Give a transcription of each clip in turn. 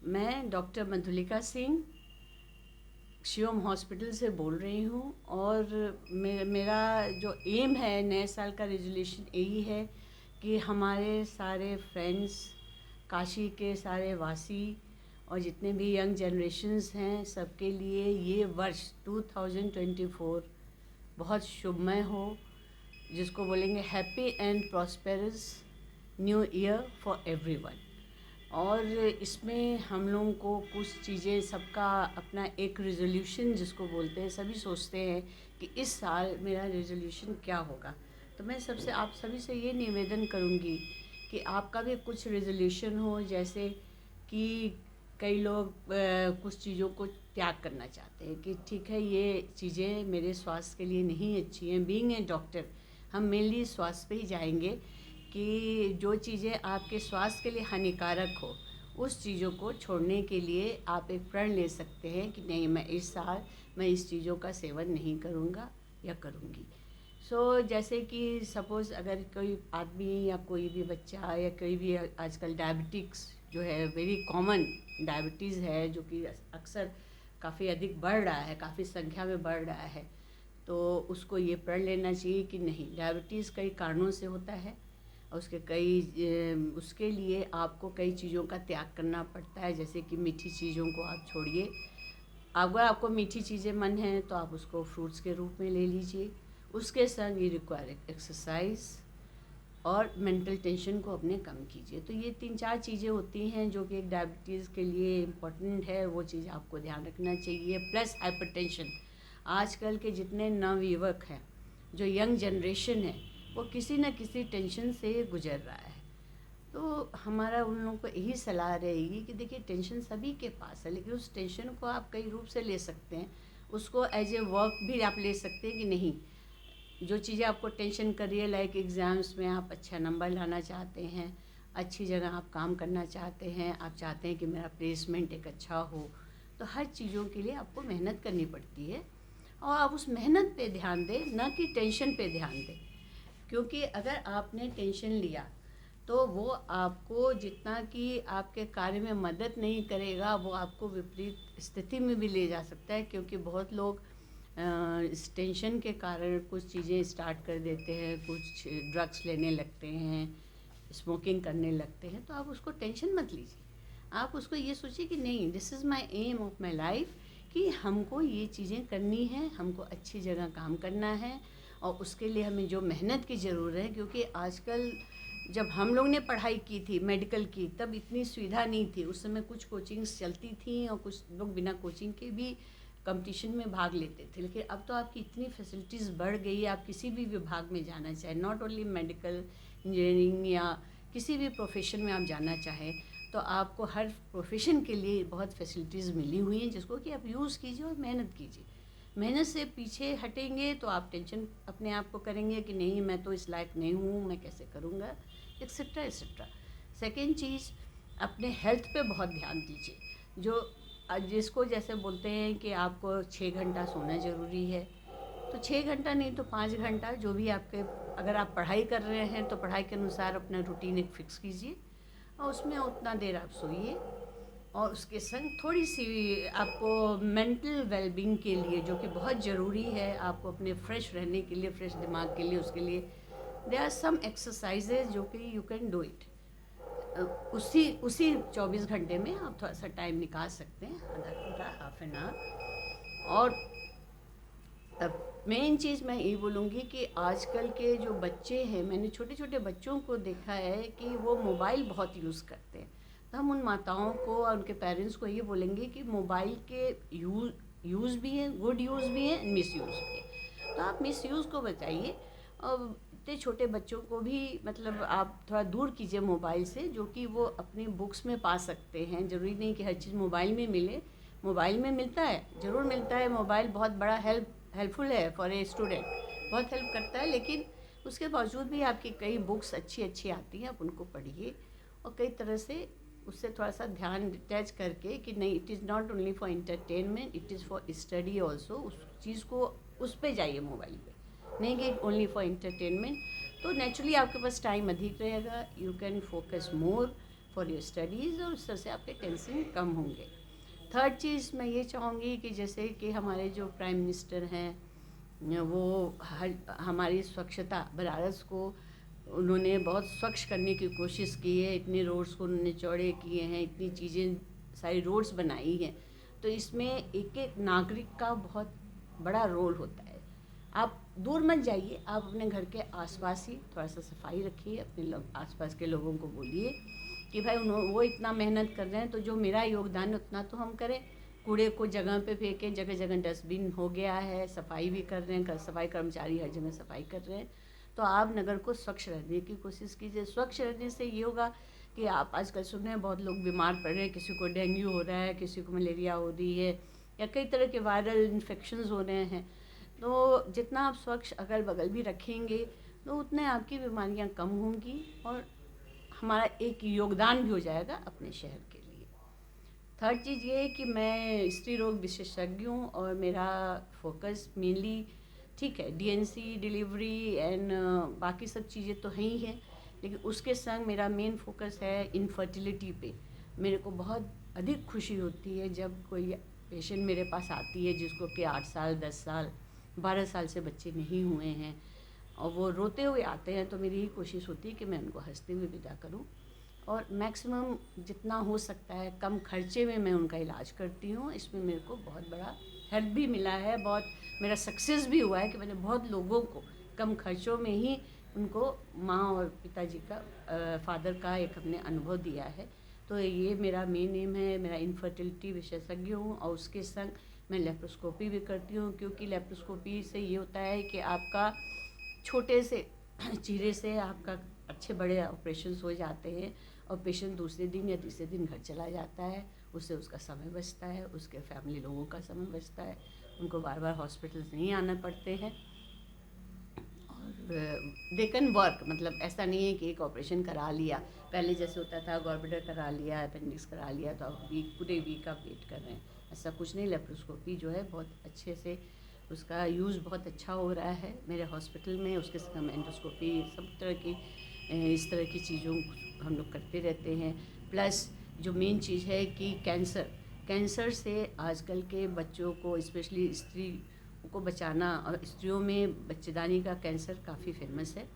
मैं doctor Madhulika Singh Shivam hospital से बोल रही हूँ और मेरा जो एम है नए साल का रेजोल्यूशन यही है कि हमारे सारे फ्रेंड्स, काशी के सारे वासी और जितने भी यंग जनरेशन्स हैं, सबके लिए ये वर्ष 2024 बहुत शुभमय हो, जिसको बोलेंगे happy and prosperous new year for everyone. और इसमें हम लोगों को कुछ चीज़ें, सबका अपना एक रेजोल्यूशन जिसको बोलते हैं, सभी सोचते हैं कि इस साल मेरा रेजोल्यूशन क्या होगा। तो मैं सबसे, आप सभी से ये निवेदन करूँगी कि आपका भी कुछ रेजोल्यूशन हो, जैसे कि कई लोग कुछ चीज़ों को त्याग करना चाहते हैं कि ठीक है, ये चीज़ें मेरे स्वास्थ्य के लिए नहीं अच्छी हैं। बीइंग ए डॉक्टर हम मेनली स्वास्थ्य पे ही जाएंगे कि जो चीज़ें आपके स्वास्थ्य के लिए हानिकारक हो, उस चीज़ों को छोड़ने के लिए आप एक प्रण ले सकते हैं कि नहीं, मैं इस साल मैं इस चीज़ों का सेवन नहीं करूँगा या करूँगी। जैसे कि सपोज़ अगर कोई आदमी या कोई भी बच्चा या कोई भी, आजकल डायबिटिक्स जो है वेरी कॉमन डायबिटीज़ है, जो कि अक्सर काफ़ी अधिक बढ़ रहा है, काफ़ी संख्या में बढ़ रहा है, तो उसको ये प्रण लेना चाहिए कि नहीं, डायबिटीज़ कई कारणों से होता है और उसके लिए आपको कई चीज़ों का त्याग करना पड़ता है। जैसे कि मीठी चीज़ों को आप छोड़िए। अगर आपको मीठी चीज़ें मन है तो आप उसको फ्रूट्स के रूप में ले लीजिए। उसके संग ये रिक्वायर एक्सरसाइज और मेंटल टेंशन को अपने कम कीजिए। तो ये 3-4 चीज़ें होती हैं जो कि एक डायबिटीज़ के लिए इम्पोर्टेंट है, वो चीज़ आपको ध्यान रखना चाहिए। प्लस हाइपरटेंशन, आजकल के जितने नवयुवक हैं, जो यंग जनरेशन है, वो किसी न किसी टेंशन से गुजर रहा है। तो हमारा उन लोगों को यही सलाह रहेगी कि देखिए, टेंशन सभी के पास है, लेकिन उस टेंशन को आप कई रूप से ले सकते हैं। उसको एज ए वर्क भी आप ले सकते हैं कि नहीं, जो चीज़ें आपको टेंशन कर रही है, लाइक एग्ज़ाम्स में आप अच्छा नंबर लाना चाहते हैं, अच्छी जगह आप काम करना चाहते हैं, आप चाहते हैं कि मेरा प्लेसमेंट एक अच्छा हो, तो हर चीज़ों के लिए आपको मेहनत करनी पड़ती है और आप उस मेहनत पे ध्यान दें, ना कि टेंशन पे ध्यान दें। क्योंकि अगर आपने टेंशन लिया तो वो आपको जितना कि आपके कार्य में मदद नहीं करेगा, वो आपको विपरीत स्थिति में भी ले जा सकता है। क्योंकि बहुत लोग इस टेंशन के कारण कुछ चीज़ें स्टार्ट कर देते हैं, कुछ ड्रग्स लेने लगते हैं, स्मोकिंग करने लगते हैं। तो आप उसको टेंशन मत लीजिए, आप उसको ये सोचिए कि नहीं, this is my aim of my life, कि हमको ये चीज़ें करनी है, हमको अच्छी जगह काम करना है और उसके लिए हमें जो मेहनत की ज़रूरत है। क्योंकि आजकल जब हम लोग ने पढ़ाई की थी मेडिकल की, तब इतनी सुविधा नहीं थी। उस समय कुछ कोचिंग्स चलती थी और कुछ लोग बिना कोचिंग के भी कंपटीशन में भाग लेते थे। लेकिन अब तो आपकी इतनी फैसिलिटीज़ बढ़ गई है, आप किसी भी विभाग में जाना चाहें, नॉट ओनली मेडिकल, इंजीनियरिंग या किसी भी प्रोफेशन में आप जाना चाहें, तो आपको हर प्रोफेशन के लिए बहुत फैसिलिटीज़ मिली हुई हैं, जिसको कि आप यूज़ कीजिए और मेहनत कीजिए। मेहनत से पीछे हटेंगे तो आप टेंशन अपने आप को करेंगे कि नहीं, मैं तो इस लायक नहीं हूँ, मैं कैसे करूँगा, एक्सेट्रा एक्सेट्रा। सेकेंड चीज़, अपने हेल्थ पे बहुत ध्यान दीजिए। जिसको जैसे बोलते हैं कि आपको 6 घंटा सोना ज़रूरी है, तो 6 घंटा नहीं तो 5 घंटा, जो भी आपके, अगर आप पढ़ाई कर रहे हैं तो पढ़ाई के अनुसार अपना रूटीन एक फ़िक्स कीजिए और उसमें उतना देर आप सोइए। और उसके संग थोड़ी सी आपको मेंटल वेलबींग के लिए, जो कि बहुत ज़रूरी है आपको अपने फ्रेश रहने के लिए, फ्रेश दिमाग के लिए, उसके लिए देयर आर सम एक्सरसाइजेज जो कि यू कैन डू इट। उसी उसी 24 घंटे में आप थोड़ा सा टाइम निकाल सकते हैं, आधा घंटा, हाफ एन आवर। और मेन चीज़ मैं ये बोलूँगी कि आजकल के जो बच्चे हैं, मैंने छोटे छोटे बच्चों को देखा है कि वो मोबाइल बहुत यूज़ करते हैं। तो हम उन माताओं को और उनके पेरेंट्स को ये बोलेंगे कि मोबाइल के यूज़ भी हैं, गुड यूज़ भी हैं, मिस यूज़ भी है। तो आप मिस यूज़ को बचाइए और इतने छोटे बच्चों को भी मतलब आप थोड़ा दूर कीजिए मोबाइल से, जो कि वो अपनी बुक्स में पा सकते हैं। ज़रूरी नहीं कि हर चीज़ मोबाइल में मिले, मोबाइल में मिलता है, ज़रूर मिलता है। मोबाइल बहुत बड़ा हेल्पफुल है फॉर ए स्टूडेंट, बहुत हेल्प करता है। लेकिन उसके बावजूद भी आपकी कई बुक्स अच्छी अच्छी आती हैं, आप उनको पढ़िए और कई तरह से उससे थोड़ा सा ध्यान डिटैच करके कि नहीं, it is not only for entertainment, it is for study also. उस चीज़ को, उस पर जाइए मोबाइल पे, नहीं कि ओनली फॉर इंटरटेनमेंट। तो नेचुरली आपके पास टाइम अधिक रहेगा, you can focus more for your studies, और उस तरह से आपके टेंशन कम होंगे। थर्ड चीज़ मैं ये चाहूँगी कि जैसे कि हमारे जो प्राइम मिनिस्टर हैं वो हमारी स्वच्छता बनारस को उन्होंने बहुत स्वच्छ करने की कोशिश की है, इतने रोड्स को उन्होंने चौड़े किए हैं, इतनी चीज़ें सारी रोड्स बनाई हैं। तो इसमें एक एक नागरिक का बहुत बड़ा रोल होता है। आप दूर मत जाइए, आप अपने घर के आसपास ही थोड़ा सा सफाई रखिए, अपने आसपास के लोगों को बोलिए कि भाई वो इतना मेहनत कर रहे हैं तो जो मेरा योगदान है उतना तो हम करें। कूड़े को जगह पे फेंकें, जगह जगह डस्टबिन हो गया है, सफाई भी कर रहे हैं, सफाई कर्मचारी हर जगह सफाई कर रहे हैं। तो आप नगर को स्वच्छ रखने की कोशिश कीजिए। स्वच्छ रहने से ये होगा कि आप आजकल सुन रहे हैं बहुत लोग बीमार पड़ रहे हैं, किसी को डेंगू हो रहा है, किसी को मलेरिया हो रही है, या कई तरह के वायरल इन्फेक्शंस हो रहे हैं। तो जितना आप स्वच्छ अगल बगल भी रखेंगे तो उतने आपकी बीमारियां कम होंगी और हमारा एक योगदान भी हो जाएगा अपने शहर के लिए। थर्ड चीज़ ये है कि मैं स्त्री रोग विशेषज्ञ हूँ और मेरा फोकस मेनली, ठीक है, डीएनसी डिलीवरी एंड बाकी सब चीज़ें तो हैं ही हैं, लेकिन उसके संग मेरा मेन फोकस है इनफर्टिलिटी पे। मेरे को बहुत अधिक खुशी होती है जब कोई पेशेंट मेरे पास आती है जिसको कि 8 साल 10 साल 12 साल से बच्चे नहीं हुए हैं और वो रोते हुए आते हैं। तो मेरी यही कोशिश होती है कि मैं उनको हंसते हुए विदा करूं और मैक्सिमम जितना हो सकता है कम खर्चे में मैं उनका इलाज करती हूँ। इसमें मेरे को बहुत बड़ा हेल्प भी मिला है, बहुत मेरा सक्सेस भी हुआ है कि मैंने बहुत लोगों को कम खर्चों में ही उनको माँ और पिताजी का फादर का एक हमने अनुभव दिया है। तो ये मेरा मेन एम है। मेरा इनफर्टिलिटी विशेषज्ञ हूँ और उसके संग मैं लेप्रोस्कोपी भी करती हूँ, क्योंकि लेप्रोस्कोपी से ये होता है कि आपका छोटे से चीरे से आपका अच्छे बड़े ऑपरेशंस हो जाते हैं और पेशेंट दूसरे दिन या तीसरे दिन घर चला जाता है। उससे उसका समय बचता है, उसके फैमिली लोगों का समय बचता है, उनको बार बार हॉस्पिटल्स नहीं आना पड़ते हैं और दे कैन वर्क। मतलब ऐसा नहीं है कि एक ऑपरेशन करा लिया, पहले जैसे होता था गॉर्बेटर करा लिया, अपेंडिक्स करा लिया तो आप पूरे वीक आप वेट कर रहे हैं, ऐसा कुछ नहीं। लेप्रोस्कोपी जो है बहुत अच्छे से उसका यूज़ बहुत अच्छा हो रहा है मेरे हॉस्पिटल में। उसके साथ हम एंडोस्कोपी सब तरह की इस तरह की चीज़ों हम लोग करते रहते हैं। प्लस जो मेन चीज़ है कि कैंसर से आजकल के बच्चों को, स्पेशली स्त्री को बचाना, और स्त्रियों में बच्चेदानी का कैंसर काफ़ी फेमस है,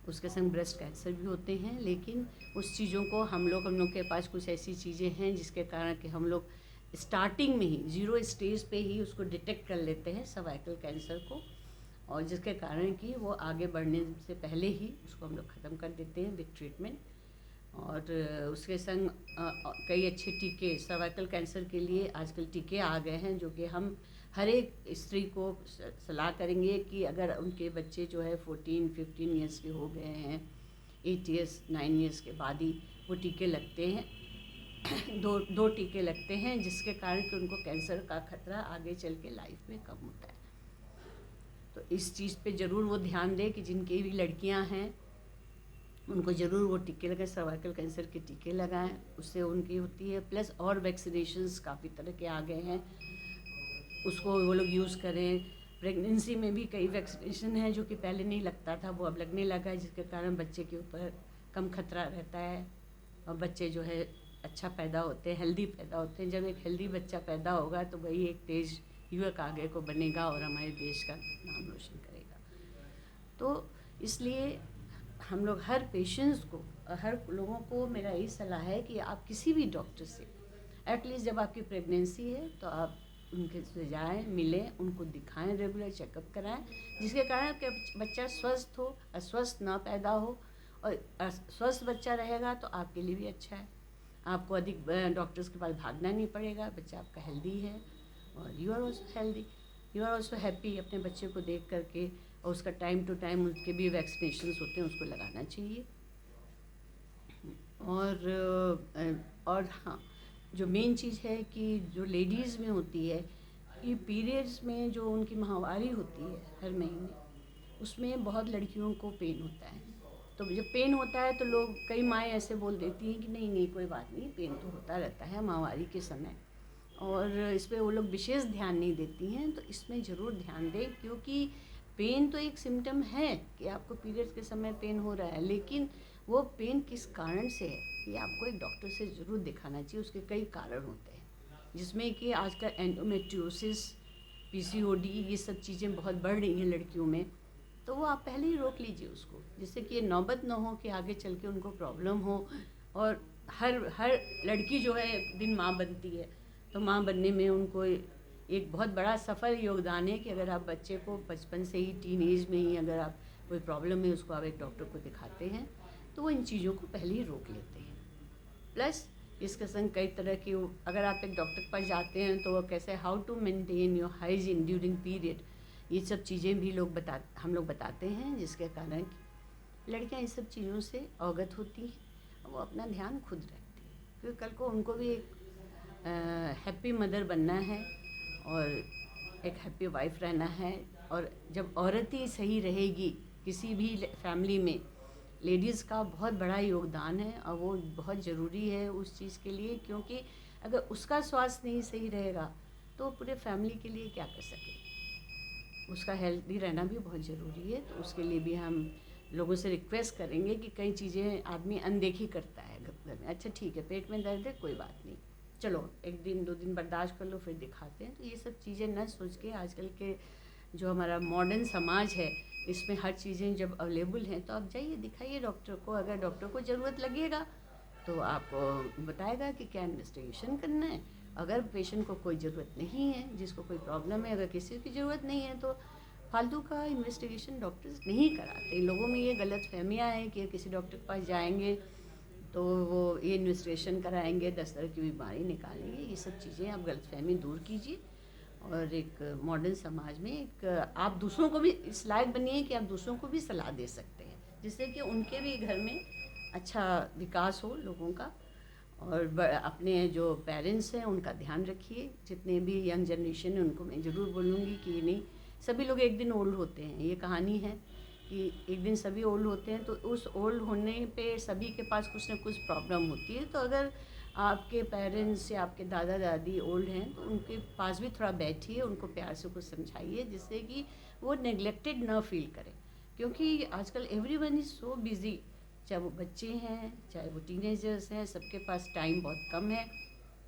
उसके संग ब्रेस्ट कैंसर भी होते हैं। लेकिन उस चीज़ों को हम लोग के पास कुछ ऐसी चीज़ें हैं जिसके कारण कि हम लोग स्टार्टिंग में ही 0 स्टेज पे ही उसको डिटेक्ट कर लेते हैं सर्वाइकल कैंसर को, और जिसके कारण कि वो आगे बढ़ने से पहले ही उसको हम लोग ख़त्म कर देते हैं विद ट्रीटमेंट। और उसके संग कई अच्छे टीके सर्वाइकल कैंसर के लिए आजकल टीके आ गए हैं, जो कि हम हर एक स्त्री को सलाह करेंगे कि अगर उनके बच्चे जो है 14-15 ईयर्स के हो गए हैं, 8 ईयर्स 9 ईयर्स के बाद ही वो टीके लगते हैं। दो टीके लगते हैं जिसके कारण कि उनको कैंसर का खतरा आगे चल के लाइफ में कम होता है। तो इस चीज़ पे ज़रूर वो ध्यान दें कि जिनकी भी लड़कियां हैं उनको ज़रूर वो टीके लगाएं, सर्वाइकल कैंसर के टीके लगाएं, उससे उनकी होती है। प्लस और वैक्सीनेशंस काफ़ी तरह के आ गए हैं, उसको वो लोग यूज़ करें। प्रेगनेंसी में भी कई वैक्सीनेशन हैं जो कि पहले नहीं लगता था, वो अब लगने लगा है, जिसके कारण बच्चे के ऊपर कम खतरा रहता है और बच्चे जो है अच्छा पैदा होते हैं, हेल्दी पैदा होते हैं। जब एक हेल्दी बच्चा पैदा होगा तो वही एक तेज युवक आगे को बनेगा और हमारे देश का नाम रोशन करेगा। तो इसलिए हम लोग हर पेशेंट्स को, हर लोगों को मेरा यही सलाह है कि आप किसी भी डॉक्टर से एटलीस्ट जब आपकी प्रेगनेंसी है तो आप उनके से जाएँ, मिलें, उनको दिखाएं, रेगुलर चेकअप कराएं, जिसके कारण आपका बच्चा स्वस्थ हो, अस्वस्थ ना पैदा हो। और स्वस्थ बच्चा रहेगा तो आपके लिए भी अच्छा है, आपको अधिक डॉक्टर्स के पास भागना नहीं पड़ेगा, बच्चा आपका हेल्दी है और you are also healthy, you are also happy अपने बच्चे को देख करके। और उसका टाइम टू टाइम उसके भी वैक्सीनेशंस होते हैं, उसको लगाना चाहिए। और हाँ, जो मेन चीज़ है कि जो लेडीज़ में होती है कि पीरियड्स में जो उनकी माहवारी होती है हर महीने, उसमें बहुत लड़कियों को पेन होता है। तो जब पेन होता है तो लोग, कई माएँ ऐसे बोल देती हैं कि नहीं नहीं कोई बात नहीं, पेन तो होता रहता है माहवारी के समय, और इस पर वो लोग विशेष ध्यान नहीं देती हैं। तो इसमें ज़रूर ध्यान दें, क्योंकि पेन तो एक सिम्टम है कि आपको पीरियड्स के समय पेन हो रहा है, लेकिन वो पेन किस कारण से है, ये आपको एक डॉक्टर से ज़रूर दिखाना चाहिए। उसके कई कारण होते हैं, जिसमें कि आजकल एंडोमेट्रियोसिस, पीसीओडी, ये सब चीज़ें बहुत बढ़ रही हैं लड़कियों में। तो वो आप पहले ही रोक लीजिए उसको, जिससे कि ये नौबत ना हो कि आगे चल के उनको प्रॉब्लम हो। और हर लड़की जो है एक दिन माँ बनती है, तो माँ बनने में उनको एक बहुत बड़ा सफल योगदान है कि अगर आप बच्चे को बचपन से ही, टीन एज में ही अगर आप कोई प्रॉब्लम है उसको आप एक डॉक्टर को दिखाते हैं, तो वो इन चीज़ों को पहले ही रोक लेते हैं। प्लस इसके संग कई तरह की, अगर आप एक डॉक्टर के पास जाते हैं तो वो कैसे how to maintain your hygiene during period, ये सब चीज़ें भी हम लोग बताते हैं, जिसके कारण लड़कियां इस सब चीज़ों से अवगत होती हैं। वो अपना ध्यान खुद रखती हैं, क्योंकि कल को उनको भी एक हैप्पी मदर बनना है और एक हैप्पी वाइफ रहना है। और जब औरत ही सही रहेगी किसी भी फैमिली में, लेडीज़ का बहुत बड़ा योगदान है और वो बहुत ज़रूरी है उस चीज़ के लिए, क्योंकि अगर उसका स्वास्थ्य नहीं सही रहेगा तो पूरे फैमिली के लिए क्या कर सकेगी। उसका हेल्दी रहना भी बहुत ज़रूरी है। तो उसके लिए भी हम लोगों से रिक्वेस्ट करेंगे कि कई चीज़ें आदमी अनदेखी करता है घर में। अच्छा ठीक है, पेट में दर्द है, कोई बात नहीं, चलो एक दिन 2 दिन बर्दाश्त कर लो, फिर दिखाते हैं। तो ये सब चीज़ें न सोच के, आजकल के जो हमारा मॉडर्न समाज है, इसमें हर चीज़ें जब अवेलेबल हैं, तो आप जाइए दिखाइए डॉक्टर को। अगर डॉक्टर को ज़रूरत लगेगा तो आपको बताएगा कि क्या इन्वेस्टिगेशन करना है। अगर पेशेंट को कोई ज़रूरत नहीं है, जिसको कोई प्रॉब्लम है, अगर किसी की ज़रूरत नहीं है, तो फालतू का इन्वेस्टिगेशन डॉक्टर्स नहीं कराते। लोगों में ये गलत फहमियाँ हैं कि किसी डॉक्टर के पास जाएंगे तो वो ये इन्वेस्टिगेशन कराएंगे, 10 तरह की बीमारी निकालेंगे। ये सब चीज़ें आप गलतफहमी दूर कीजिए और एक मॉडर्न समाज में एक आप दूसरों को भी इस लायक बनिए कि आप दूसरों को भी सलाह दे सकते हैं, जिससे कि उनके भी घर में अच्छा विकास हो लोगों का। और अपने जो पेरेंट्स हैं उनका ध्यान रखिए। जितने भी यंग जनरेशन है उनको मैं ज़रूर बोलूँगी कि नहीं, सभी लोग एक दिन ओल्ड होते हैं, ये कहानी है कि एक दिन सभी ओल्ड होते हैं। तो उस ओल्ड होने पे सभी के पास कुछ ना कुछ प्रॉब्लम होती है। तो अगर आपके पेरेंट्स या आपके दादा दादी ओल्ड हैं तो उनके पास भी थोड़ा बैठिए, उनको प्यार से कुछ समझाइए, जिससे कि वो नेग्लेक्टेड ना फील करें। क्योंकि आजकल एवरीवन इज़ सो बिज़ी, चाहे वो बच्चे हैं चाहे वो टीनेजर्स हैं, सबके पास टाइम बहुत कम है।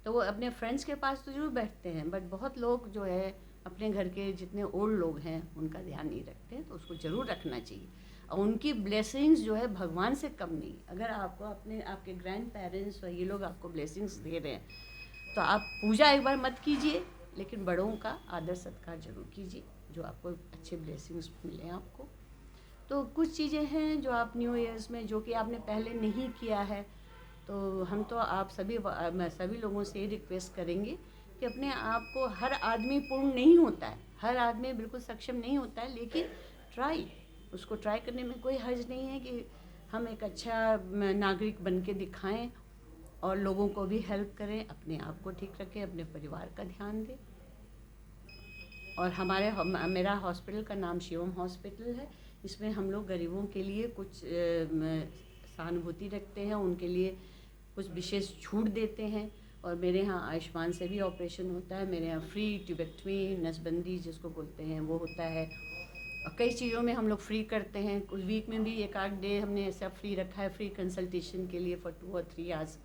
तो वो अपने फ्रेंड्स के पास तो ज़रूर बैठते हैं, बट बहुत लोग जो है अपने घर के जितने ओल्ड लोग हैं उनका ध्यान नहीं रखते हैं। तो उसको ज़रूर रखना चाहिए। और उनकी ब्लेसिंग्स जो है भगवान से कम नहीं। अगर आपको आपके ग्रैंड पेरेंट्स और ये लोग आपको ब्लेसिंग्स दे रहे हैं, तो आप पूजा एक बार मत कीजिए, लेकिन बड़ों का आदर सत्कार जरूर कीजिए, जो आपको अच्छे ब्लेसिंग्स मिलें आपको। तो कुछ चीज़ें हैं जो आप न्यू ईयर्स में, जो कि आपने पहले नहीं किया है, तो हम तो आप मैं सभी लोगों से ये रिक्वेस्ट करेंगे कि अपने आप को, हर आदमी पूर्ण नहीं होता है, हर आदमी बिल्कुल सक्षम नहीं होता है, लेकिन उसको ट्राई करने में कोई हर्ज नहीं है कि हम एक अच्छा नागरिक बन के दिखाएँ और लोगों को भी हेल्प करें, अपने आप को ठीक रखें, अपने परिवार का ध्यान दें। और मेरा हॉस्पिटल का नाम शिवम हॉस्पिटल है। इसमें हम लोग गरीबों के लिए कुछ सहानुभूति रखते हैं, उनके लिए कुछ विशेष छूट देते हैं। और मेरे यहाँ आयुष्मान से भी ऑपरेशन होता है। मेरे यहाँ फ्री ट्यूबेक्टमी, नसबंदी जिसको बोलते हैं, वो होता है। और कई चीज़ों में हम लोग फ्री करते हैं। कुछ वीक में भी एक आध डे हमने ऐसा फ्री रखा है, फ्री कंसल्टेशन के लिए फॉर 2 और 3 आवर्स।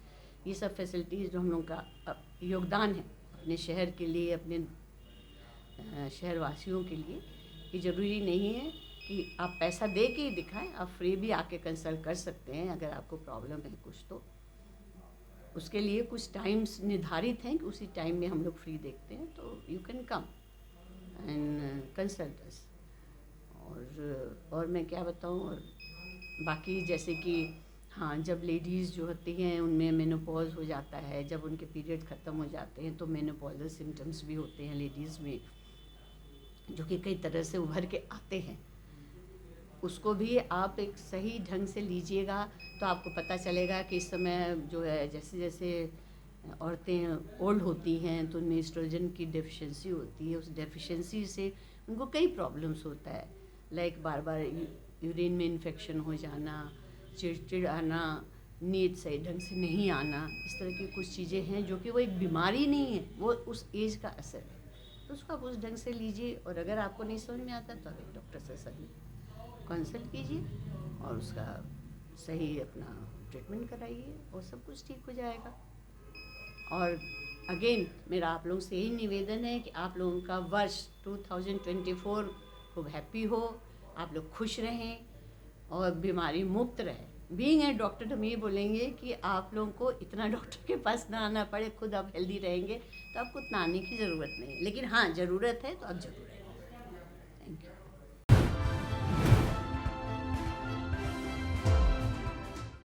ये सब फैसिलिटीज़ जो हम लोग का योगदान है अपने शहर के लिए, अपने शहरवासियों के लिए। ये ज़रूरी नहीं है कि आप पैसा दे के ही दिखाएं, आप फ्री भी आके कंसल्ट कर सकते हैं अगर आपको प्रॉब्लम है कुछ। तो उसके लिए कुछ टाइम्स निर्धारित हैं कि उसी टाइम में हम लोग फ्री देखते हैं, तो you can come and consult us. और मैं क्या बताऊं। और बाकी जैसे कि हाँ, जब लेडीज़ जो होती हैं उनमें मेनोपॉज हो जाता है, जब उनके पीरियड ख़त्म हो जाते हैं, तो मेनोपॉजल सिम्टम्स भी होते हैं लेडीज़ में, जो कि कई तरह से उभर के आते हैं। उसको भी आप एक सही ढंग से लीजिएगा तो आपको पता चलेगा कि इस समय जो है, जैसे जैसे औरतें ओल्ड होती हैं तो उनमें एस्ट्रोजन की डेफिशिएंसी होती है। उस डेफिशिएंसी से उनको कई प्रॉब्लम्स होता है, लाइक बार बार यूरिन में इन्फेक्शन हो जाना, चिड़चिड़ आना, नींद सही ढंग से नहीं आना। इस तरह की कुछ चीज़ें हैं जो कि वो एक बीमारी नहीं है, वो उस एज का असर है। तो उसको आप उस ढंग से लीजिए। और अगर आपको नहीं समझ में आता तो आप एक डॉक्टर से सही कंसल्ट कीजिए और उसका सही अपना ट्रीटमेंट कराइए और सब कुछ ठीक हो जाएगा। और अगेन मेरा आप लोगों से यही निवेदन है कि आप लोगों का वर्ष 2024 खूब हैप्पी हो, आप लोग खुश रहें और बीमारी मुक्त रहें। बीइंग ए डॉक्टर हम ये बोलेंगे कि आप लोगों को इतना डॉक्टर के पास ना आना पड़े, खुद आप हेल्दी रहेंगे तो आपको उतना आने की ज़रूरत नहीं है। लेकिन हाँ, ज़रूरत है तो आप ज़रूर आइए।